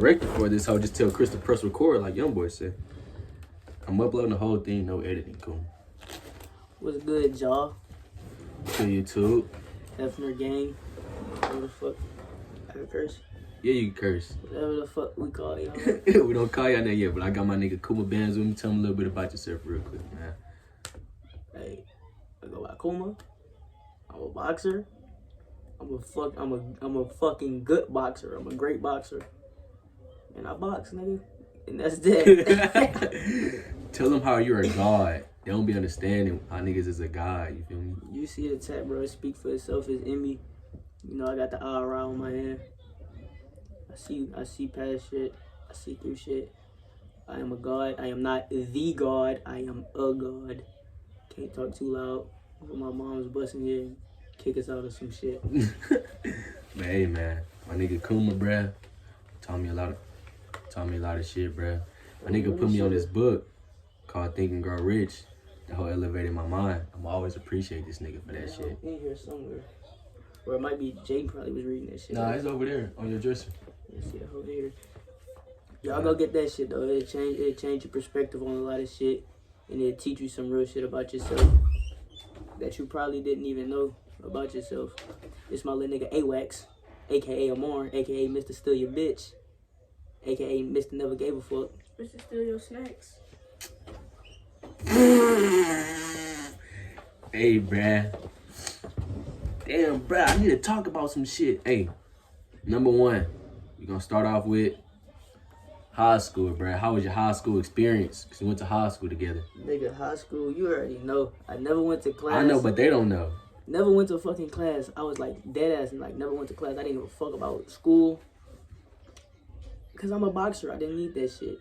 director for this hoe. Just tell Chris to press record like Young Boy said. I'm uploading the whole thing, no editing, cool. What's good, y'all? To YouTube. Hefner gang. Whatever the fuck. I can curse. Yeah, you can curse. Whatever the fuck we call y'all. We don't call y'all that yet, but I got my nigga KUMA bands with me. Tell him a little bit about yourself real quick, man. Hey, I go by KUMA. I'm a boxer. I'm a fucking good boxer. I'm a great boxer. And I box, nigga. And that's that. Tell them how you're a god. They don't be understanding how niggas is a god, you feel me? You see the tap, bro. Speak for itself. It's in me. You know, I got the IRA on my hand. I see past shit. I see through shit. I am a god. I am not the god. I am a god. Can't talk too loud. My mom's busting here and kick us out of some shit. But hey, man. My nigga KUMA, bruh, taught me a lot of shit, bruh. My nigga put me on this book called Think and Grow Rich. That whole elevated my mind. I'm always appreciate this nigga for that shit. In here somewhere. Or it might be Jay probably was reading that shit. Nah, it's over there on your dresser. Let's see, over here. Y'all go get that shit though. It'll change your perspective on a lot of shit. And it'll teach you some real shit about yourself that you probably didn't even know about yourself. It's my little nigga AWAX, aka Amor, aka Mr. Steal Your Bitch, aka Mr. Never Gave a Fuck. Mr. Steal Your Snacks. Hey, bruh. Damn, bruh, I need to talk about some shit. Hey, number one, we're gonna start off with high school, bruh. How was your high school experience? Because we went to high school together. Nigga, high school, you already know. I never went to class. I know, but they don't know. Never went to fucking class. I was like dead ass and like never went to class. I didn't give a fuck about school. Because I'm a boxer. I didn't need that shit.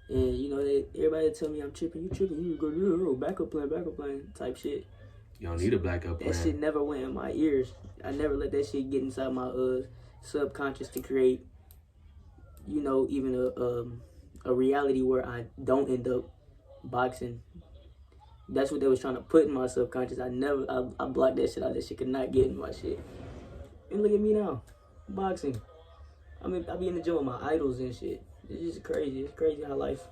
And you know, everybody tell me I'm tripping. You tripping. You go to backup plan type shit. You don't need a backup plan. That shit never went in my ears. I never let that shit get inside my subconscious to create, you know, even a reality where I don't end up boxing. That's what they was trying to put in my subconscious. I blocked that shit out. That shit could not get in my shit. And look at me now, boxing. I be in the gym with my idols and shit. It's just crazy. It's crazy how life,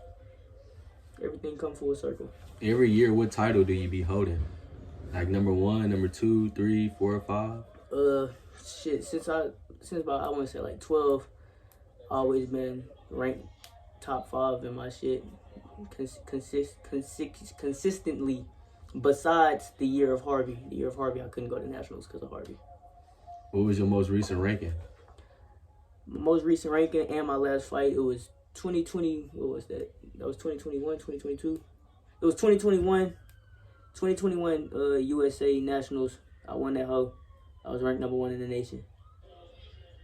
everything come full circle. Every year, what title do you be holding? Like number 1, number 2, 3, 4, 5? Shit. Since about I want to say like 12, always been ranked top 5 in my shit. Consistently. Besides the year of Harvey. The year of Harvey, I couldn't go to nationals because of Harvey. What was your most recent ranking? My most recent ranking and my last fight, it was 2020. What was that? That was 2021, 2022. It was 2021 USA Nationals. I won that hoe. I was ranked number 1 in the nation.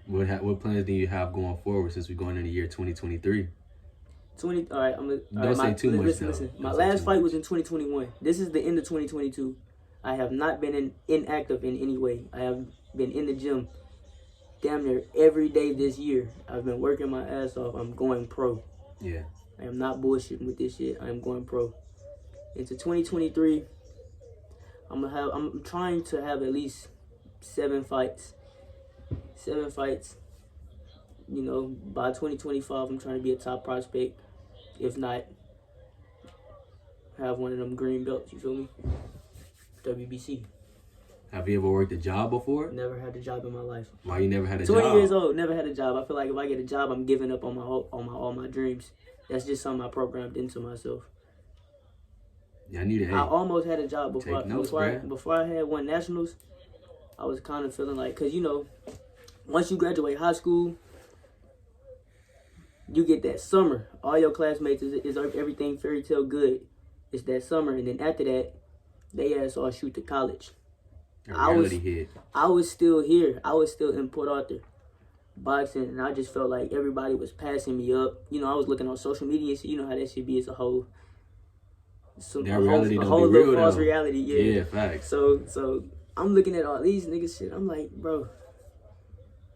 What plans do you have going forward since we're going into the year 2023? All right, Don't say too much. Listen. My last fight was in 2021. This is the end of 2022. I have not been inactive in any way. I have been in the gym damn near every day this year. I've been working my ass off. I'm going pro. Yeah. I am not bullshitting with this shit. I am going pro. Into 2023, I'm trying to have at least 7 fights. 7 fights. You know, by 2025, I'm trying to be a top prospect. If not, have one of them green belts, you feel me? WBC. Have you ever worked a job before? Never had a job in my life. Why you never had a job? 20 years old, never had a job. I feel like if I get a job, I'm giving up on all my dreams. That's just something I programmed into myself. Yeah, I need it. I almost had a job before I had won nationals. I was kind of feeling like, cause you know, once you graduate high school, you get that summer. All your classmates is everything fairy tale good. It's that summer, and then after that, they ass all shoot to college. I was still here. I was still in Port Arthur boxing, and I just felt like everybody was passing me up. You know, I was looking on social media, so you know how that should be. It's a whole little false reality. Yeah, facts. So I'm looking at all these niggas shit. I'm like, bro,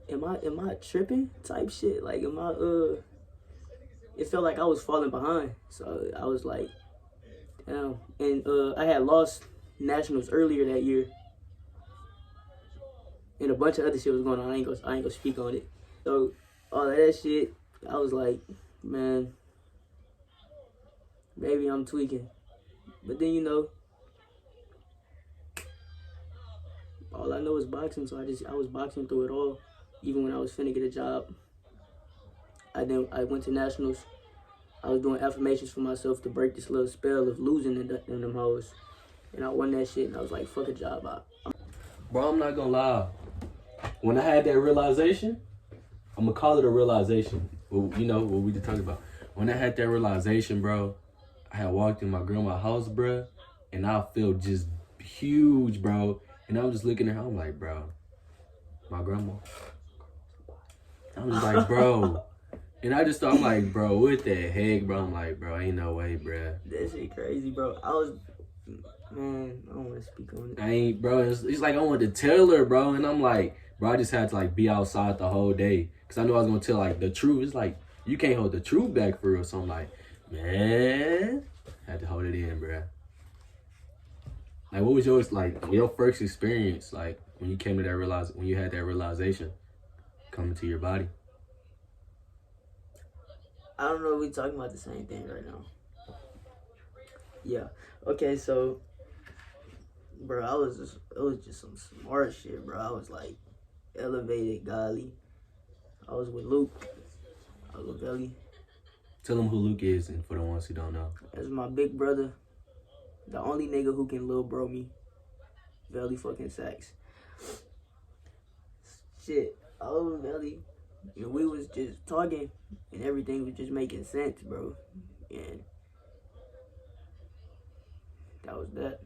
am I tripping? Type shit. Like, it felt like I was falling behind. So I was like, damn. And I had lost nationals earlier that year. And a bunch of other shit was going on. I ain't gonna speak on it. So all of that shit, I was like, man, maybe I'm tweaking. But then, you know, all I know is boxing, so I was boxing through it all. Even when I was finna get a job, I went to nationals. I was doing affirmations for myself to break this little spell of losing in them hoes. And I won that shit, and I was like, fuck a job. Bro, I'm not gonna lie. When I had that realization, I'm gonna call it a realization. Well, you know what we just talked about. When I had that realization, bro, I had walked in my grandma's house, bro, and I felt just huge, bro. And I was just looking at her, I'm like, bro, my grandma. I was like, bro. And I just thought, I'm like, bro, what the heck, bro? I'm like, bro, ain't no way, bro. That shit crazy, bro. Man, I don't want to speak on it. I ain't, bro. It's like I wanted to tell her, bro. And I'm like, bro, I just had to, like, be outside the whole day. Because I knew I was going to tell, like, the truth. It's like, you can't hold the truth back for real. So I'm like, man, I had to hold it in, bro. Like, what was your first experience, like, when you came to when you had that realization coming to your body? I don't know if we're talking about the same thing right now. Yeah. Okay, so, bro, it was just some smart shit, bro. I was like, elevated, golly. I was with Luke. I was with Belly. Tell them who Luke is, and for the ones who don't know. That's my big brother. The only nigga who can little bro me. Belly fucking Sacks. Shit. I was with Belly. And we was just talking, and everything was just making sense, bro. And that was that.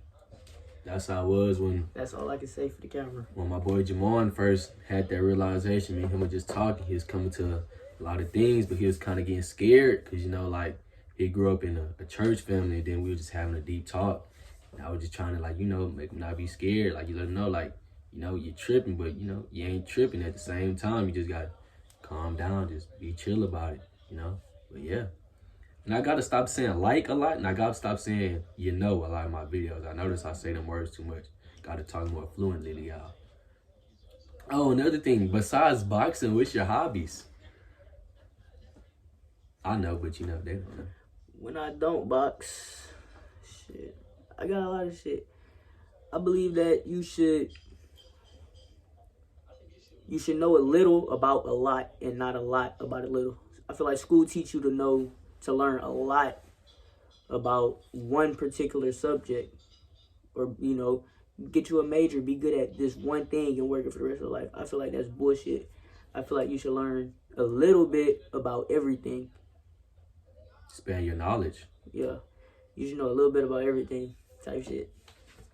That's how it was when... That's all I can say for the camera. When my boy Jamon first had that realization, me and him were just talking. He was coming to a lot of things, but he was kind of getting scared because, you know, like, he grew up in a church family, and then we were just having a deep talk. And I was just trying to, like, you know, make him not be scared. Like, you let him know, like, you know, you're tripping, but, you know, you ain't tripping at the same time. You just got to calm down, just be chill about it, you know? But, yeah. And I got to stop saying like a lot, and I got to stop saying you know a lot of my videos. I notice I say them words too much. Got to talk more fluently to y'all. Oh, another thing, besides boxing, what's your hobbies? I know, but you know, they don't know. When I don't box, shit, I got a lot of shit. I believe that you should know a little about a lot and not a lot about a little. I feel like school teach you to learn a lot about one particular subject, or, you know, get you a major, be good at this one thing and work it for the rest of your life. I feel like that's bullshit. I feel like you should learn a little bit about everything. Expand your knowledge. Yeah. You should know a little bit about everything type shit.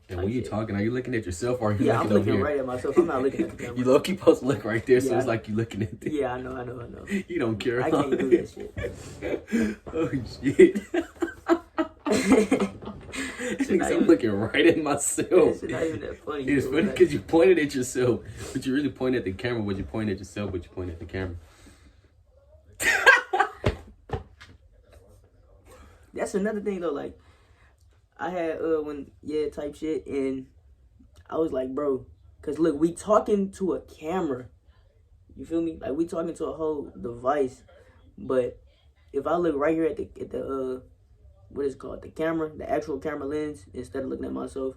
And when you're talking, are you looking at yourself or are you yeah, looking I'm over looking here? right at myself. I'm not looking at the camera. You low-key supposed to look right there, so it's like you looking at this. Yeah, I know. You don't care. I can't do that shit. Oh, shit. I'm looking right at myself. It's not even that funny. It's funny because you pointed at yourself, but you really pointed at the camera. But you pointed at yourself, but you pointed at the camera. That's another thing though. Like, I had type shit, and I was like, bro, cause look, we talking to a camera. You feel me? Like, we talking to a whole device. But if I look right here at the what is it called? The camera, the actual camera lens, instead of looking at myself,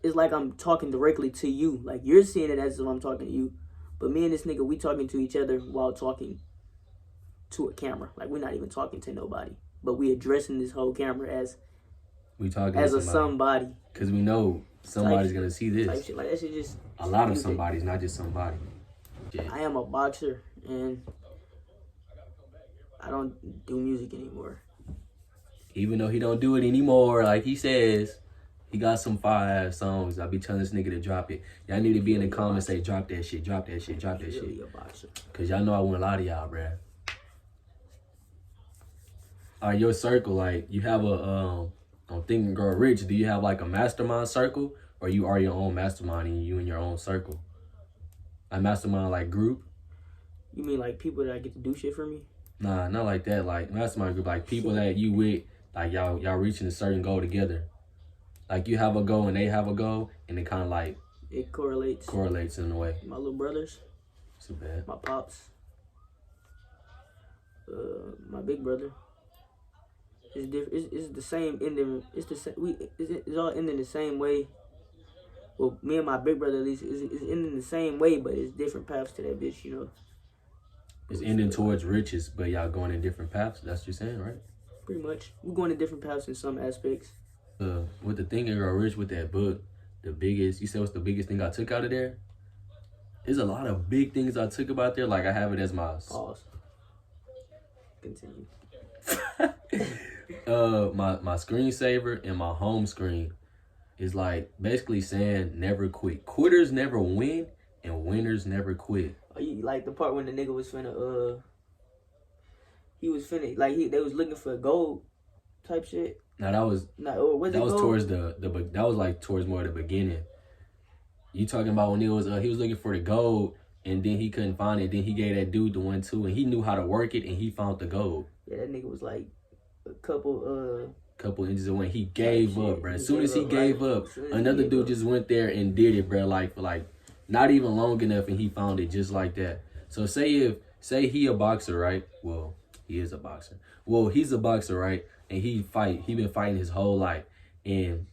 it's like I'm talking directly to you. Like, you're seeing it as if I'm talking to you. But me and this nigga, we talking to each other while talking to a camera. Like, we're not even talking to nobody. But we addressing this whole camera as we talking as to somebody. Because we know somebody's going to see this. Type shit. Like, that shit just... A lot of somebody's, not just somebody. Yeah. I am a boxer, and I don't do music anymore. Even though he don't do it anymore, like he says, he got some fire songs. I be telling this nigga to drop it. Y'all need to be in the comments, say drop that shit, drop that shit, drop that shit. Cause y'all know I want a lot of y'all, bruh. Your circle, like, you have a on Think and Grow Rich, do you have like a mastermind circle, or you are your own mastermind and you in your own circle? A mastermind like group? You mean like people that get to do shit for me? Nah, not like that. Like mastermind group, like people that you with, like y'all reaching a certain goal together. Like you have a goal and they have a goal, and it kind of like it correlates. Correlates in a way. My little brothers. Too bad. My pops. my big brother. It's different. It's the same ending. It's the same. It's all ending the same way. Well, me and my big brother at least is ending the same way, but it's different paths to that bitch. You know. It's ending towards riches, but y'all going in different paths. That's what you're saying, right? Pretty much. We're going in different paths in some aspects. With the Think and Grow Rich with that book, you said what's the biggest thing I took out of there? There's a lot of big things I took about there. Like I have it as my Pause. Continue. my screensaver and my home screen is like basically saying never quit. Quitters never win and winners never quit. Oh, you like the part when the nigga was finna he was finna like they was looking for gold type shit. Now that was towards that was like towards more the beginning. You talking about when it was he was looking for the gold and then he couldn't find it. Then he gave that dude the 1-2 and he knew how to work it and he found the gold. Yeah, that nigga was like a couple inches away. He gave up, bro. As soon as he gave up, another dude just went there and did it, bro. Like for like not even long enough, and he found it just like that. So say he a boxer, right? Well, he is a boxer. Well, he's a boxer, right? And he been fighting his whole life, and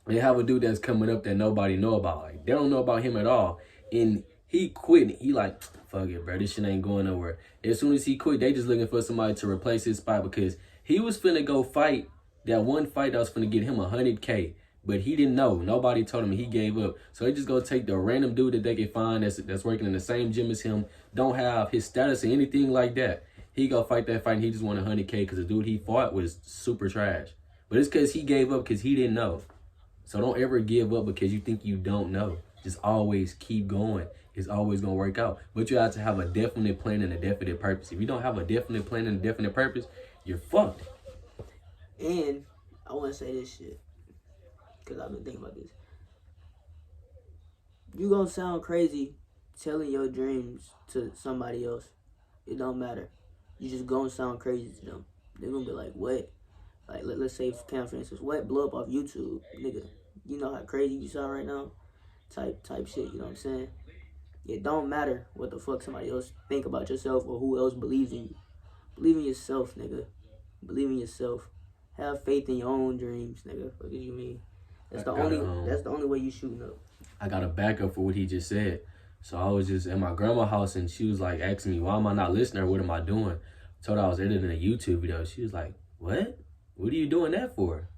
they have a dude that's coming up that nobody know about. Like they don't know about him at all, and he quit. He like, fuck it, bro. This shit ain't going nowhere. As soon as he quit, they just looking for somebody to replace his spot because he was finna go fight that one fight that was finna get him 100K. But he didn't know. Nobody told him. He gave up. So he just go take the random dude that they can find that's working in the same gym as him, don't have his status or anything like that. He go fight that fight and he just won 100K because the dude he fought was super trash. But it's because he gave up because he didn't know. So don't ever give up because you think you don't know. Just always keep going. It's always going to work out. But you have to have a definite plan and a definite purpose. If you don't have a definite plan and a definite purpose, you're fucked. And I want to say this shit because I've been thinking about this. You gonna sound crazy telling your dreams to somebody else. It don't matter. You just gonna sound crazy to them. They're gonna be like, what? Like, let's say, Caam, for instance, what blew up off YouTube? Nigga, you know how crazy you sound right now? Type shit, you know what I'm saying? It don't matter what the fuck somebody else think about yourself or who else believes in you. Believe in yourself, nigga. Believe in yourself. Have faith in your own dreams, nigga. What do you mean? That's the only way you shooting up. I got a backup for what he just said. So I was just at my grandma's house and she was like asking me, why am I not listening or what am I doing? I told her I was editing a YouTube video. She was like, what? What are you doing that for?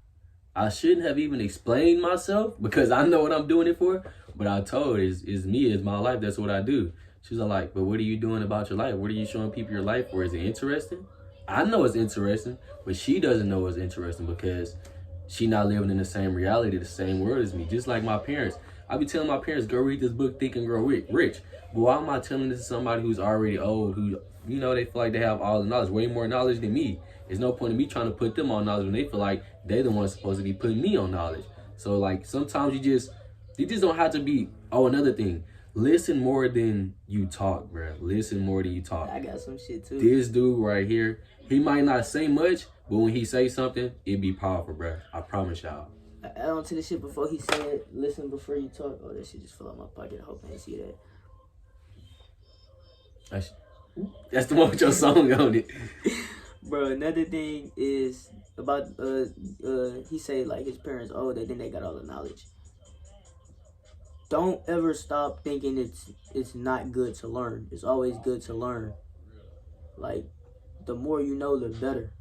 I shouldn't have even explained myself because I know what I'm doing it for. But I told her, it's me, it's my life, that's what I do. She was like, but what are you doing about your life? What are you showing people your life for? Is it interesting? I know it's interesting, but she doesn't know it's interesting because she not living in the same reality, the same world as me. Just like my parents. I be telling my parents, go read this book, Think and Grow Rich. But why am I telling this to somebody who's already old, who, you know, they feel like they have all the knowledge, way more knowledge than me. There's no point in me trying to put them on knowledge when they feel like they're the ones supposed to be putting me on knowledge. So, like, sometimes you just don't have to be, another thing. Listen more than you talk, bro. Listen more than you talk. I got some shit, too. This dude right here, he might not say much, but when he say something, it be powerful, bro. I promise y'all. I add on to the shit before he said, listen before you talk. Oh, that shit just fell out my pocket. I hope I didn't see that. That's the one with your song on it. Bro, another thing is about, he said, like, his parents old, and then they got all the knowledge. Don't ever stop thinking it's not good to learn. It's always good to learn. Like, the more you know, the better.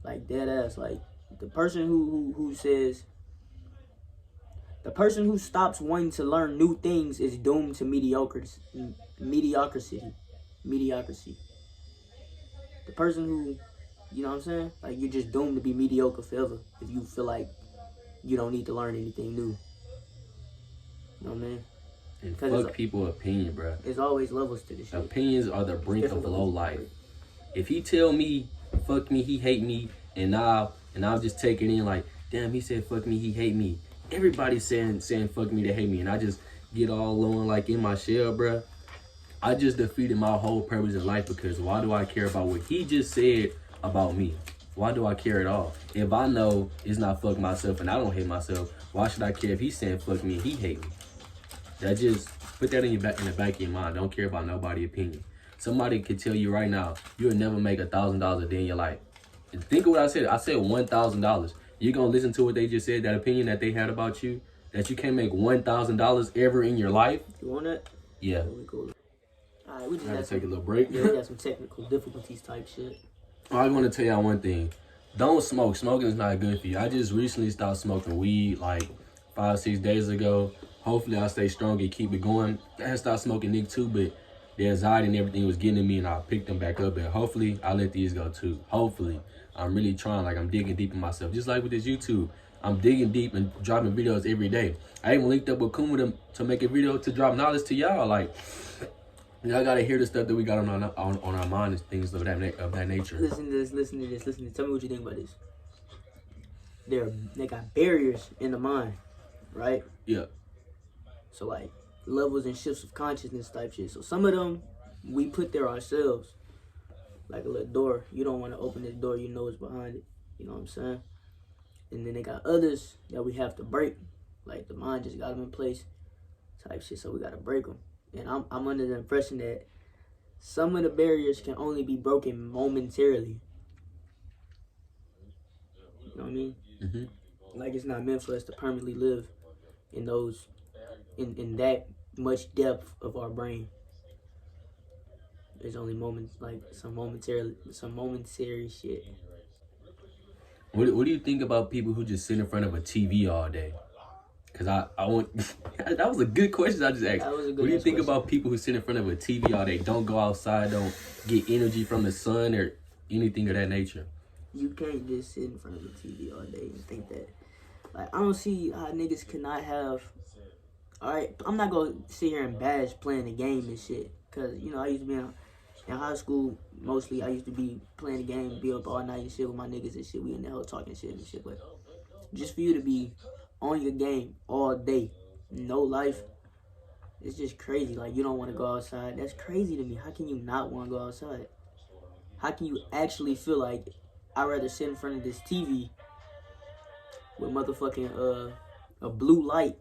Like, dead ass. Like, the person who says, the person who stops wanting to learn new things is doomed to mediocrity. The person who, you know what I'm saying? Like, you're just doomed to be mediocre forever if you feel like you don't need to learn anything new. You know what I mean? And fuck people's opinion, bro. There's always levels to this shit. Opinions are the brink of low life. If he tell me, fuck me, he hate me, and I'll just take it in like, damn, he said fuck me, he hate me. Everybody's saying fuck me, they hate me, and I just get all alone like in my shell, bro. I just defeated my whole purpose in life because why do I care about what he just said about me? Why do I care at all? If I know it's not fuck myself and I don't hate myself, why should I care if he's saying fuck me and he hate me? That just, put that in the back of your mind. Don't care about nobody's opinion. Somebody could tell you right now, you'll never make $1,000 a day in your life. And think of what I said. I said $1,000. You're going to listen to what they just said, that opinion that they had about you, that you can't make $1,000 ever in your life? You want that? Yeah. All right, we just Gotta got take a little break. Yeah, we got some technical difficulties type shit. I want to tell y'all one thing. Don't smoke. Smoking is not good for you. I just recently stopped smoking weed like 5-6 days ago. Hopefully I stay strong and keep it going. I had stopped smoking Nick too, but the anxiety and everything was getting to me, and I picked them back up, and hopefully I let these go too. Hopefully. I'm really trying, like I'm digging deep in myself. Just like with this YouTube, I'm digging deep and dropping videos every day. I even linked up with KUMA to make a video to drop knowledge to y'all. Like, y'all gotta hear the stuff that we got on our mind and things of that nature. Listen to this. Tell me what you think about this. They got barriers in the mind, right? Yeah. So like levels and shifts of consciousness type shit. So some of them we put there ourselves, like a little door. You don't want to open this door, you know what's behind it. You know what I'm saying? And then they got others that we have to break, like the mind just got them in place, type shit. So we gotta break them. And I'm under the impression that some of the barriers can only be broken momentarily. You know what I mean? Mm-hmm. Like it's not meant for us to permanently live in those, in that much depth of our brain. There's only moments, like some momentary shit. What do you think about people who just sit in front of a TV all day? Cause I want that was a good question I just asked. That was a good What do you think question. about people who sit in front of a TV all day, don't go outside, don't get energy from the sun or anything of that nature? You can't just sit in front of the TV all day and think that. Like, I don't see how niggas cannot have. Alright, I'm not gonna sit here and bash playing the game and shit. Cause, you know, I used to be in high school, mostly, I used to be playing the game, be up all night and shit with my niggas and shit. We in the hell talking shit and shit. But just for you to be on your game all day, no life, it's just crazy. Like, you don't want to go outside. That's crazy to me. How can you not want to go outside? How can you actually feel like I'd rather sit in front of this TV with motherfucking a blue light?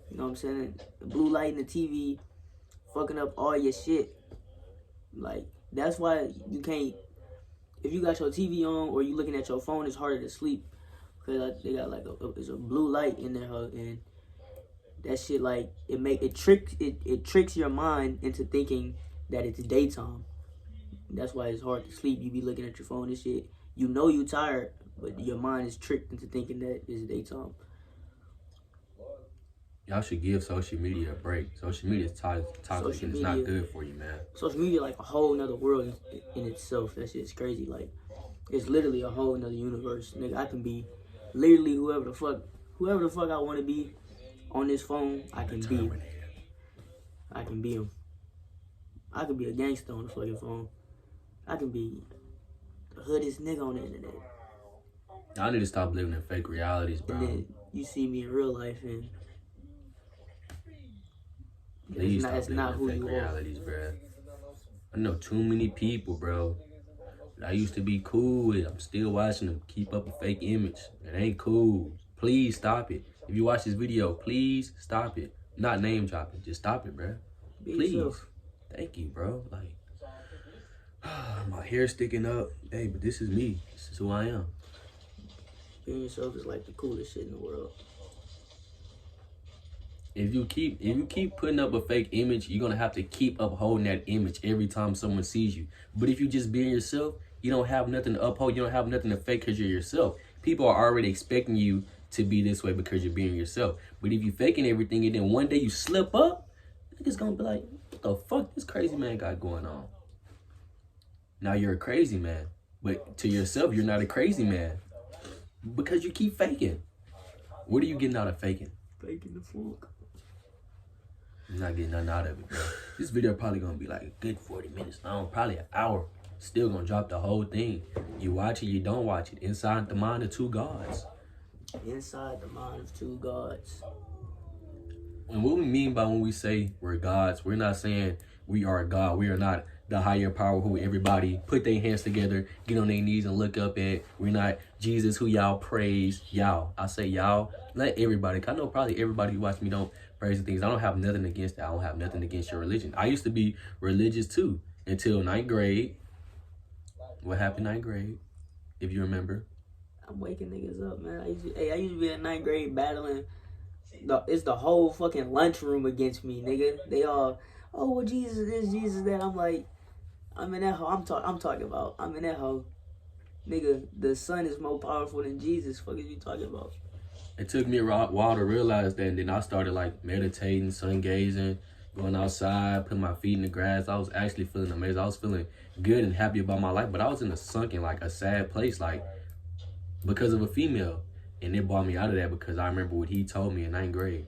You know what I'm saying? The blue light in the TV fucking up all your shit. Like, that's why you can't, if you got your TV on or you looking at your phone, it's harder to sleep. Because they got like it's a blue light in there, and that shit, like, it tricks your mind into thinking that it's daytime. That's why it's hard to sleep. You be looking at your phone and shit. You know you tired, but your mind is tricked into thinking that it's daytime. Y'all should give social media a break. Social media is toxic and it's not good for you, man. Social media like a whole nother world in itself. That shit's crazy. Like, it's literally a whole nother universe. Nigga, I can be literally whoever the fuck I want to be on this phone. I can be him. I can be him. I could be a gangster on the fucking phone. I can be the hoodest nigga on the internet. Y'all need to stop living in fake realities, bro. And then you see me in real life, and Please that's not who fake you realities, bro. I know too many people, bro, that I used to be cool with. I'm still watching them keep up a fake image. It ain't cool. Please stop it. If you watch this video, please stop it. Not name dropping. Just stop it, bro. Please. Yourself. Thank you, bro. Like, my hair sticking up. Hey, but this is me. This is who I am. Being yourself is like the coolest shit in the world. If you keep putting up a fake image, you're gonna have to keep upholding that image every time someone sees you. But if you just being yourself, you don't have nothing to uphold. You don't have nothing to fake because you're yourself. People are already expecting you to be this way because you're being yourself. But if you faking everything and then one day you slip up, niggas gonna be like, what the fuck this crazy man got going on? Now you're a crazy man, but to yourself, you're not a crazy man because you keep faking. What are you getting out of faking? Faking the fuck. I'm not getting nothing out of it, bro. This video probably gonna be like a good 40 minutes long, probably an hour. Still gonna drop the whole thing. You watch it, you don't watch it. Inside the mind of two gods. Inside the mind of two gods. And what we mean by when we say we're gods, we're not saying we are a god. We are not the higher power who everybody put their hands together, get on their knees and look up at. We're not Jesus who y'all praise. Y'all. I say y'all. Let everybody. I know probably everybody who watch me don't praise the things. I don't have nothing against that. I don't have nothing against your religion. I used to be religious too. until 9th grade. What happened 9th grade, if you remember? I'm waking niggas up, man. I used to be in 9th grade battling. It's the whole fucking lunchroom against me, nigga. They all, oh, well, Jesus this, Jesus that. I'm like, I'm in that hoe. I'm talking about. I'm in that hoe. Nigga, the sun is more powerful than Jesus. Fuck is you talking about? It took me a while to realize that, and then I started like meditating, sun gazing, going outside, putting my feet in the grass. I was actually feeling amazing. I was feeling good and happy about my life, but I was in a sunken, like a sad place, like because of a female. And it brought me out of that because I remember what he told me in 9th grade.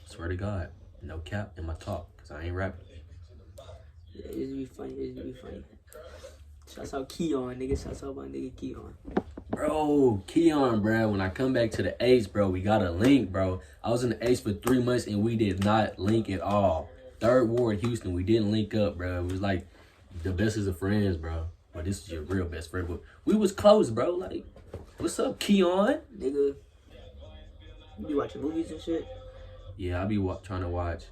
Swear to God, no cap in my talk, because I ain't rapping. Yeah, it used to be funny. It used to be funny. Shouts out Keon, nigga. Shouts out my nigga Keon. Bro, Keon, bro, when I come back to the Ace, bro, we got a link, bro. I was in the Ace for 3 months and we did not link at all. 3rd Ward, Houston, we didn't link up, bro. It was like the best of friends, bro. But this is your real best friend. But we was close, bro. Like, what's up, Keon? Nigga, you be watching movies and shit? Yeah, I be trying to watch.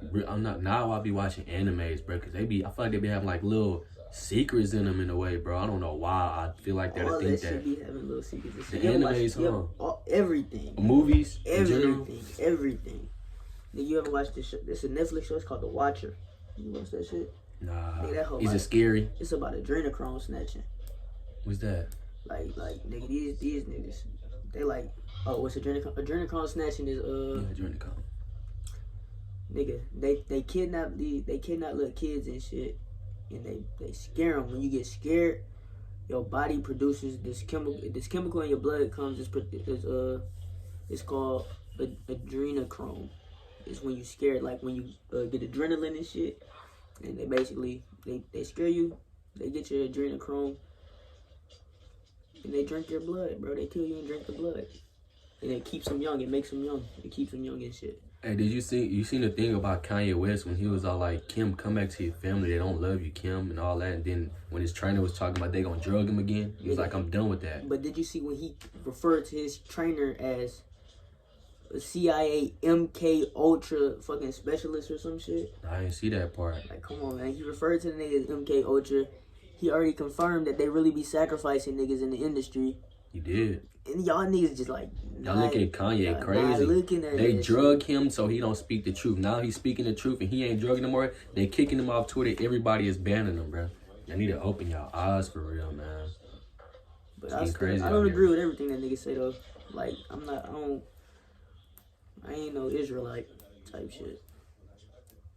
Now I be watching animes, bro, because I feel like they be having like little secrets in them in a way, bro. I don't know why I feel like that. All I think that shit be having little secrets. The animes, everything. Movies, Everything. Did you ever watch this show? It's a Netflix show. It's called The Watcher. You watch that shit? Nah. Nigga, that whole Is it scary? It's about adrenochrome snatching. What's that? Like, nigga, these niggas, they like, oh, what's adrenochrome? Adrenochrome snatching is adrenochrome. Nigga, they kidnap little kids and shit, and they scare them. When you get scared, your body produces this chemical in your blood comes it's called adrenochrome. It's when you scared, like when you get adrenaline and shit, and they basically they scare you, they get your adrenochrome, and they drink your blood, bro. They kill you and drink the blood, and it keeps them young. It makes them young. It keeps them young and shit. Hey, did you seen the thing about Kanye West when he was all like, Kim, come back to your family, they don't love you, Kim, and all that, and then when his trainer was talking about they gonna drug him again, he was like, I'm done with that. But did you see when he referred to his trainer as a CIA MK Ultra fucking specialist or some shit? I didn't see that part. Like, come on, man. He referred to the niggas as MK Ultra. He already confirmed that they really be sacrificing niggas in the industry. He did. And y'all niggas just like, y'all look at Kanye crazy. They drug him so he don't speak the truth. Now he's speaking the truth and he ain't drugging no more. They kicking him off Twitter. Everybody is banning him, bro. Y'all need to open y'all eyes for real, man. But I don't agree with everything that niggas say though. Like, I ain't no Israelite type shit.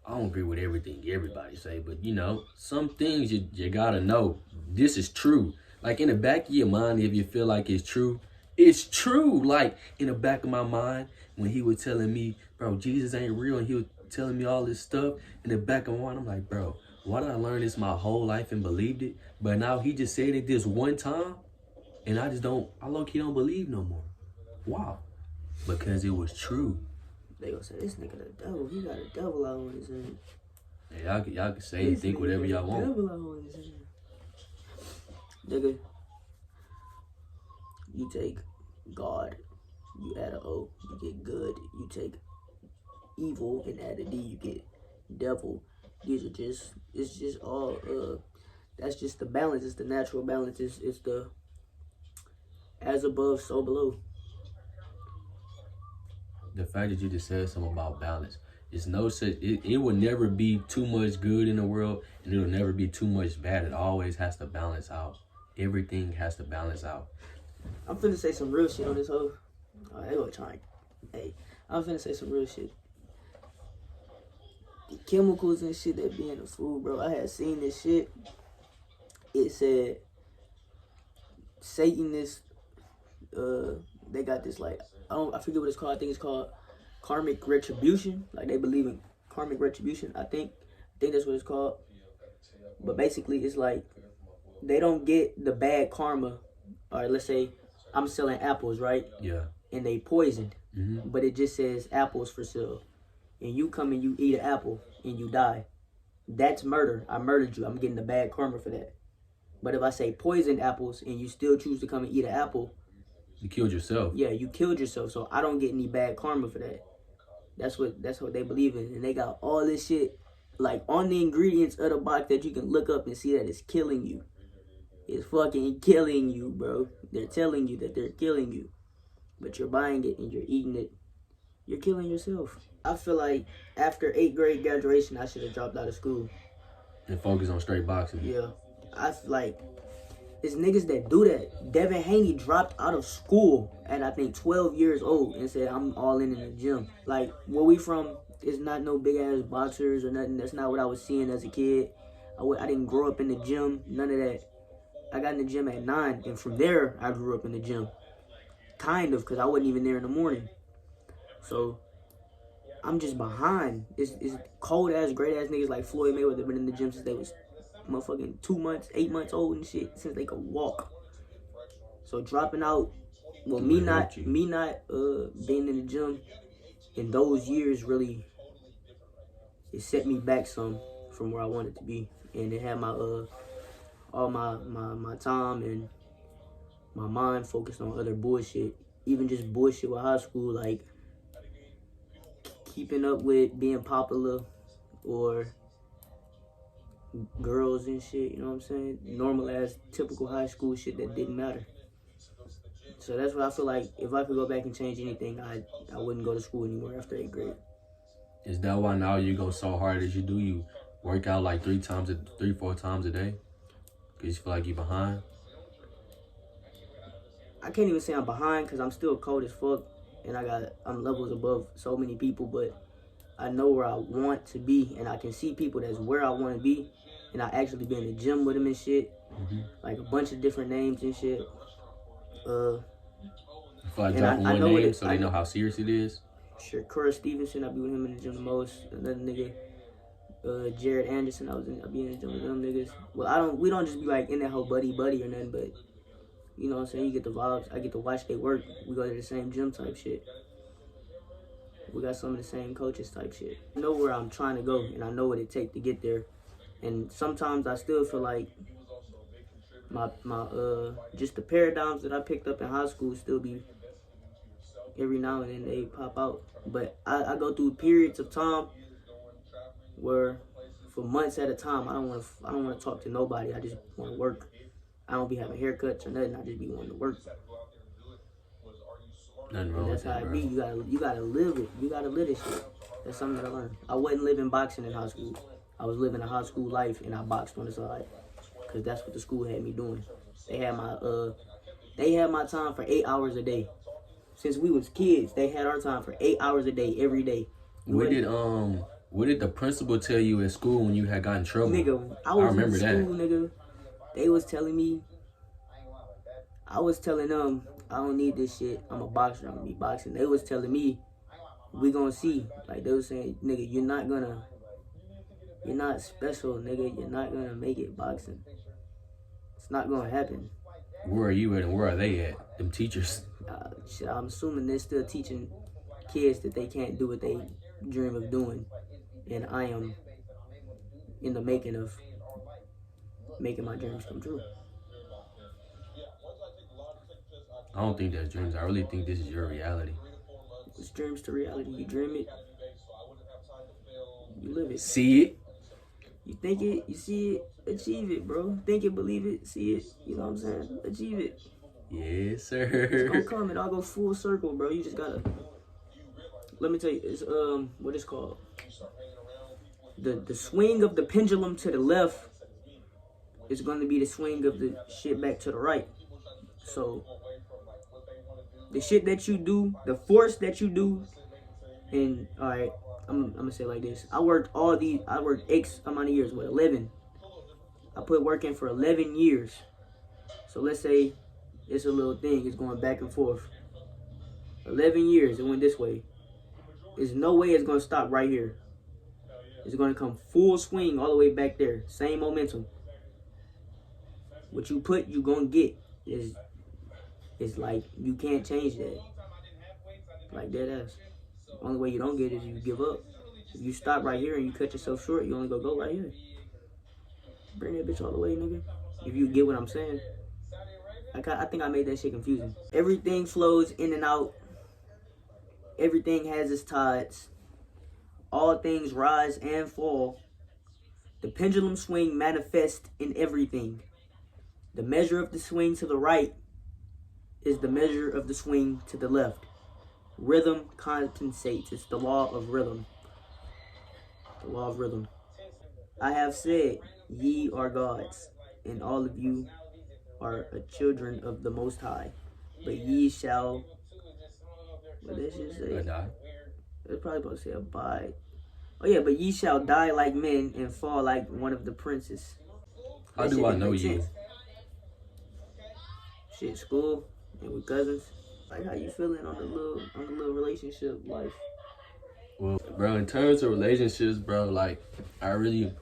I don't agree with everything everybody say, but you know, some things you gotta know. This is true. Like in the back of your mind, if you feel like it's true, it's true. Like in the back of my mind, when he was telling me, bro, Jesus ain't real, and he was telling me all this stuff, in the back of my mind, I'm like, bro, why did I learn this my whole life and believed it? But now he just said it this one time, and I low-key don't believe no more. Wow. Because it was true. They gonna say, this nigga the devil, he got a devil out on his hand. Yeah, y'all can say and think whatever y'all want. Devil out on his hand. Nigga, you take God, you add an O, you get good. You take evil and add a D, you get devil. These are it's just all, that's just the balance. It's the natural balance. It's the as above, so below. The fact that you just said something about balance. It's no such, it will never be too much good in the world, and it'll never be too much bad. It always has to balance out. Everything has to balance out. I'm finna say some real shit on this hoe. They gonna try. Hey, I'm finna say some real shit. The chemicals and shit that be in the food, bro. I had seen this shit. It said Satanists, they got this like, I forget what it's called. I think it's called karmic retribution. Like they believe in karmic retribution. I think that's what it's called. But basically, it's like they don't get the bad karma. Or let's say I'm selling apples, right? Yeah. And they poisoned, mm-hmm. But it just says apples for sale, and you come and you eat an apple and you die. That's murder. I murdered you. I'm getting the bad karma for that. But if I say poisoned apples and you still choose to come and eat an apple, you killed yourself. Yeah, you killed yourself. So I don't get any bad karma for that. That's what they believe in, and they got all this shit like on the ingredients of the box that you can look up and see that it's killing you. It's fucking killing you, bro. They're telling you that they're killing you, but you're buying it and you're eating it. You're killing yourself. I feel like after 8th grade graduation, I should have dropped out of school and focus on straight boxing. Yeah, I feel like it's niggas that do that. Devin Haney dropped out of school at I think 12 years old and said, I'm all in the gym. Like, where we from is not no big ass boxers or nothing. That's not what I was seeing as a kid. I didn't grow up in the gym, none of that. I got in the gym at 9, and from there, I grew up in the gym. Kind of, because I wasn't even there in the morning. So, I'm just behind. It's cold ass, great ass niggas like Floyd Mayweather been in the gym since they was motherfucking 2 months, 8 months old and shit, since they could walk. So dropping out, well, me not being in the gym in those years really, it set me back some from where I wanted to be, and it had my all my time and my mind focused on other bullshit, even just bullshit with high school, like keeping up with being popular or girls and shit, you know what I'm saying? Normal ass, typical high school shit that didn't matter. So that's what I feel like. If I could go back and change anything, I wouldn't go to school anymore after 8th grade. Is that why now you go so hard as you do? You work out like 4 times a day? Because you feel like you're behind? I can't even say I'm behind because I'm still cold as fuck. And I'm levels above so many people, but I know where I want to be, and I can see people that's where I want to be, and I actually be in the gym with them and shit, like a bunch of different names and shit. I feel like dropping one name so they know how serious it is. Sure, Curry Stevenson, I be with him in the gym the most. Another nigga, Jared Anderson, I be in the gym with them niggas. Well, we don't just be like in that whole buddy or nothing, but you know what I'm saying? You get the vibes. I get to watch they work. We go to the same gym type shit. We got some of the same coaches type shit. I know where I'm trying to go, and I know what it takes to get there. And sometimes I still feel like my just the paradigms that I picked up in high school still be, every now and then they pop out. But I go through periods of time where for months at a time I don't want to talk to nobody. I just want to work. I don't be having haircuts or nothing. I just be wanting to work. Nothing wrong and that's with how that, it bro. be. You gotta live it. You gotta live this shit. That's something that I learned. I wasn't living boxing in high school. I was living a high school life, and I boxed on the side because that's what the school had me doing. They had my time for 8 hours a day. Since we was kids, they had our time for 8 hours a day, every day. What did the principal tell you at school when you had gotten in trouble? Nigga, I was remember in school, that. Nigga. They was telling me, I was telling them, I don't need this shit. I'm a boxer. I'm gonna be boxing. They was telling me, we gonna see. Like, they was saying, nigga, you're not special, nigga. You're not gonna make it boxing. It's not gonna happen. Where are you at and where are they at? Them teachers. Shit, I'm assuming they're still teaching kids that they can't do what they dream of doing. And I am in the making of making my dreams come true. I don't think that's dreams. I really think this is your reality. It's dreams to reality. You dream it, you live it. See it. You think it, you see it, achieve it, bro. Think it, believe it, see it. You know what I'm saying? Achieve it. Yes, sir. It's gonna come. It all go full circle, bro. You just gotta. Let me tell you, it's what it's called. The swing of the pendulum to the left is going to be the swing of the shit back to the right. So the shit that you do, the force that you do, and all right, I'm gonna say it like this. I worked X amount of years, 11. I put work in for 11 years. So let's say it's a little thing, it's going back and forth. 11 years, it went this way. There's no way it's gonna stop right here. It's gonna come full swing all the way back there. Same momentum. What you put, you gonna get. It's like you can't change that. Like dead ass. The only way you don't get it is you give up. If you stop right here and you cut yourself short, you only go right here. Bring that bitch all the way, nigga. If you get what I'm saying. I think I made that shit confusing. Everything flows in and out. Everything has its tides. All things rise and fall. The pendulum swing manifests in everything. The measure of the swing to the right is the measure of the swing to the left. Rhythm compensates. It's the law of rhythm. The law of rhythm. I have said, ye are gods, and all of you are children of the Most High. But ye shall, what did she say? Die. It's probably supposed to say abide. Oh yeah, but ye shall die like men and fall like one of the princes. How do I know you? Sense. Shit, school and with cousins. Like, how you feeling on the little relationship life? Well, bro, in terms of relationships, bro, like I really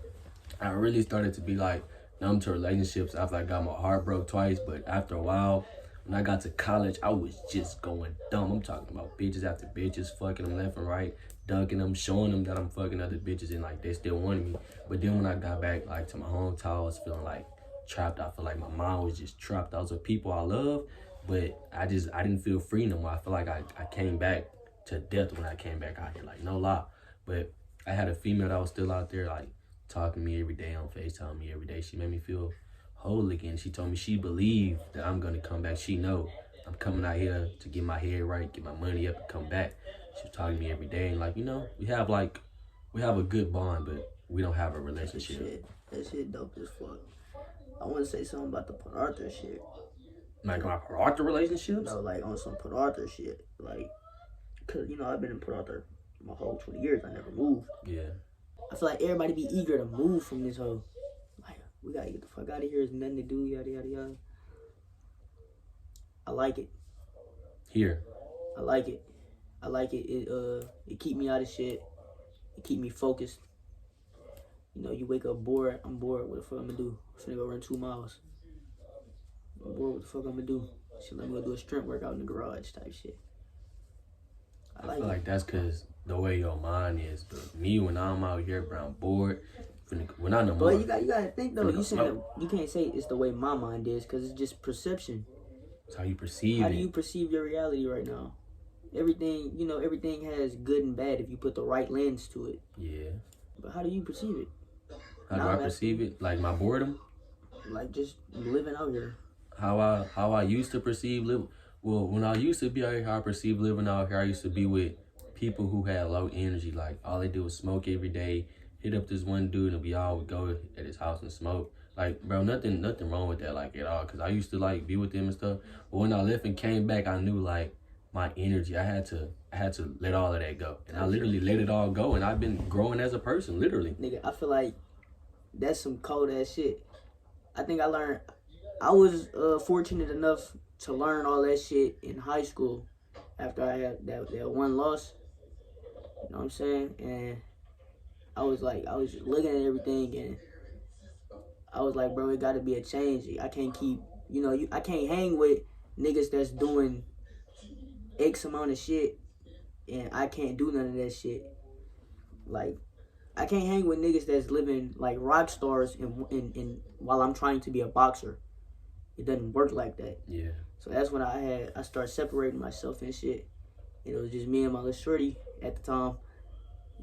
started to be like numb to relationships after I got my heart broke twice. But after a while, when I got to college, I was just going dumb. I'm talking about bitches after bitches, fucking them left and right, dunking them, showing them that I'm fucking other bitches, and like they still wanted me. But then when I got back like to my hometown, I was feeling like trapped. I feel like my mind was just trapped. I was with people I love, but I didn't feel free no more. I feel like I came back to death when I came back out here, like no lie. But I had a female that was still out there, like talking to me every day on FaceTime me every day. She made me feel whole again. She told me she believed that I'm gonna come back. She know I'm coming out here to get my head right, get my money up, and come back. She was talking to me every day, and like, you know, we have a good bond, but we don't have a relationship. That shit dope as fuck. I want to say something about the Port Arthur shit. Like my Port Arthur relationships? No, like on some Port Arthur shit. Like, cause you know I've been in Port Arthur my whole 20 years. I never moved. Yeah. I feel like everybody be eager to move from this whole. Like, we gotta get the fuck out of here. There's nothing to do. Yada yada yada. I like it. Here. I like it. I like it. It keep me out of shit. It keep me focused. You know, you wake up bored. I'm bored. What the fuck I'm gonna do? I'm finna go run 2 miles. I'm bored. What the fuck I'm gonna do? Shit, let me go do a strength workout in the garage type shit. I feel like that's because the way your mind is. But me, when I'm out here, bro, I'm bored. When I know more. But you gotta think though. You can't say it's the way my mind is, because it's just perception. It's how you perceive it. How do you perceive your reality right now? Everything, you know, everything has good and bad if you put the right lens to it. Yeah. But how do you perceive it? How do I perceive it? Like my boredom? Like just living out here. How I used to perceive living. Well, when I used to be out here, how I perceived living out here, I used to be with people who had low energy. Like all they do was smoke every day. Hit up this one dude and we all would go at his house and smoke. Like, bro, nothing wrong with that, like, at all. Because I used to, like, be with them and stuff. But when I left and came back, I knew, like, my energy, I had to let all of that go. And I literally let it all go. And I've been growing as a person, literally. Nigga, I feel like that's some cold-ass shit. I think I was fortunate enough to learn all that shit in high school after I had that one loss. You know what I'm saying? And I was just looking at everything and I was like, bro, it got to be a change. I can't keep, you know, I can't hang with niggas that's doing X amount of shit and I can't do none of that shit. Like, I can't hang with niggas that's living like rock stars and while I'm trying to be a boxer. It doesn't work like that. Yeah. So that's when I started separating myself and shit. And it was just me and my little shorty at the time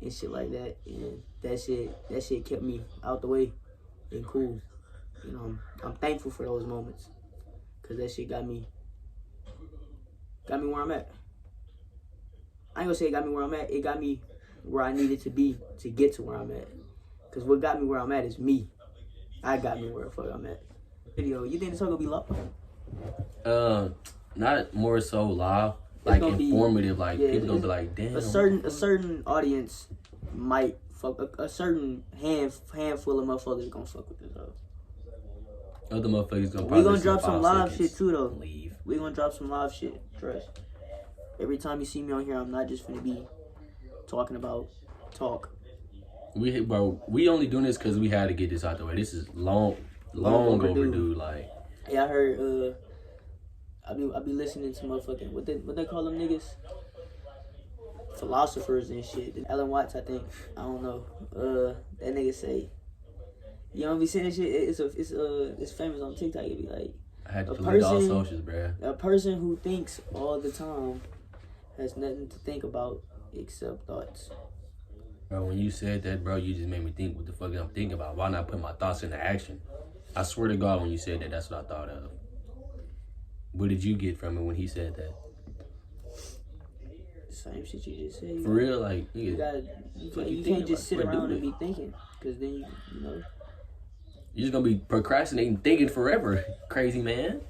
and shit like that. And that shit kept me out the way and cool. You know, I'm thankful for those moments. Cause that shit got me where I'm at. I ain't gonna say it got me where I'm at. It got me where I needed to be to get to where I'm at. Cause what got me where I'm at is me. I got me where the fuck I'm at. Video, you think this song gonna be live? Not more so live, like informative. Like people gonna be like, damn. A certain audience might fuck. A certain handful of motherfuckers gonna fuck with this though. Other motherfuckers gonna. We gonna drop some live shit too though. Leave. We gonna drop some live shit. Trust. Every time you see me on here, I'm not just gonna be talking about talk. We only doing this because we had to get this out the way. This is long overdue. Like, yeah, I heard. I be listening to motherfucking what they call them niggas, philosophers and shit. Ellen Watts, I think. I don't know. That nigga say, you don't be saying that shit. It's famous on TikTok. It be like, I had to delete all socials, bruh. A person who thinks all the time has nothing to think about except thoughts. Bro, when you said that, bro, you just made me think what the fuck I'm thinking about. Why not put my thoughts into action? I swear to God, when you said that, that's what I thought of. What did you get from it when he said that? Same shit you just said. For real, like, you can't just sit around and be thinking, because then you know you're just gonna be procrastinating, thinking forever. Crazy man.